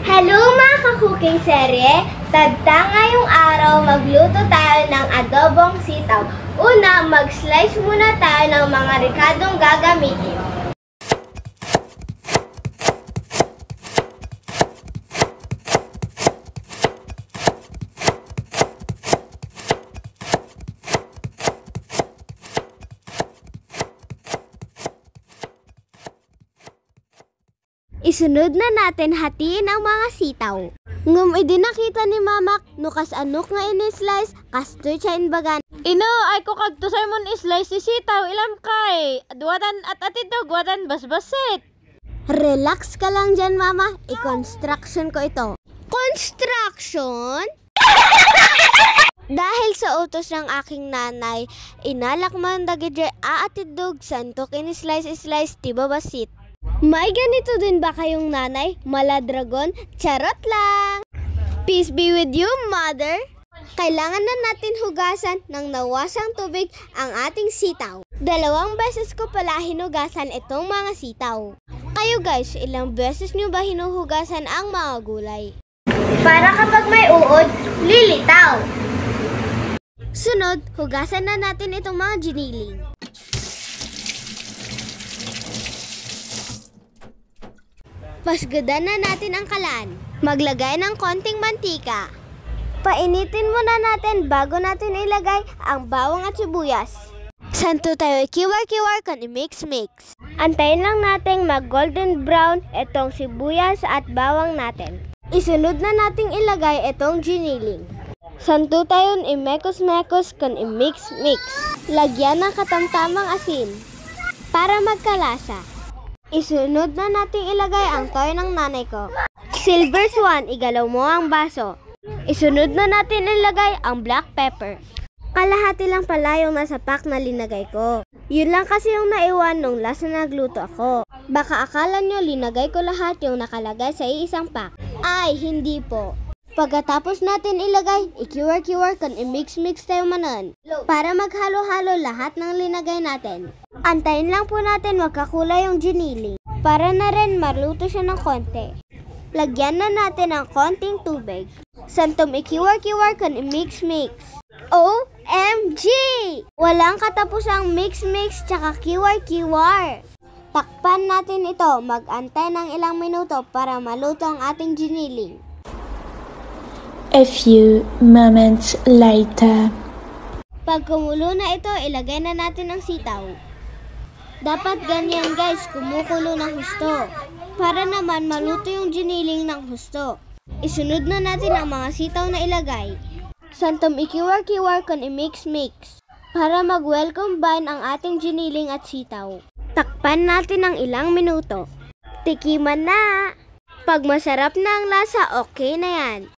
Hello mga ka-cooking serye! Tagta ngayong araw magluto tayo ng adobong sitaw. Una, mag-slice muna tayo ng mga ricadong gagamitin. Isunod na natin hatiin ang mga sitaw. Ngum idinakita ni Mamak, nukas anok nga ini-slice, kastoy siya inbagan. Ino, ay ko kagtusay mon slice si sitaw, ilam kay. Duwatan at atidog, duwatan basbasit. Relax ka lang dyan, Mama. I-construction ko ito. Construction? Dahil sa utos ng aking nanay, inalak man dagidje aatidog, santok ini-slice tiba basit. May ganito din ba kayong nanay? Mala dragon? Charot lang! Peace be with you, Mother! Kailangan na natin hugasan ng nawasang tubig ang ating sitaw. 2 beses ko pala hinugasan itong mga sitaw. Kayo guys, ilang beses nyo ba hinuhugasan ang mga gulay? Para kapag may uod, lilitaw! Sunod, hugasan na natin itong mga giniling. Pasgadan na natin ang kalan. Maglagay ng konting mantika. Painitin muna natin bago natin ilagay ang bawang at sibuyas. Santo tayo ikiwar-kiwar kan i-mix-mix. Antayin lang natin mag-golden brown itong sibuyas at bawang natin. Isunod na nating ilagay itong giniling. Santo tayo i-mekos-mekos kan i-mix-mix. Lagyan ng katamtamang asin para magkalasa. Isunod na nating ilagay ang toyo ng nanay ko. Silver Swan, igalaw mo ang baso. Isunod na natin ilagay ang black pepper. Kalahati lang pala yung nasa pack na linagay ko. Yun lang kasi yung naiwan nung last na nagluto ako. Baka akala nyo linagay ko lahat yung nakalagay sa isang pack. Ay, hindi po. Pagkatapos natin ilagay, ikiwar-kiwar kan i-mix-mix tayo manon. Para maghalo-halo lahat ng linagay natin. Antayin lang po natin magkakulay yung giniling. Para na rin maluto siya ng konti. Lagyan na natin ng konting tubig. Santom ikiwar-kiwar kan i-mix-mix. OMG! Walang katapusang mix-mix tsaka kiwar-kiwar. Takpan natin ito. Mag-antay ng ilang minuto para maluto ang ating giniling. A few moments later. Pag kumulo na ito, ilagay na natin ang sitaw. Dapat ganyan guys, kumukulo ng husto. Para naman maluto yung giniling ng husto. Isunod na natin ang mga sitaw na ilagay. Santom ikiwar-kiwar kan i-mix-mix. Para mag-well combine ang ating giniling at sitaw. Takpan natin ng ilang minuto. Tikiman na! Pag masarap na ang lasa, okay na yan.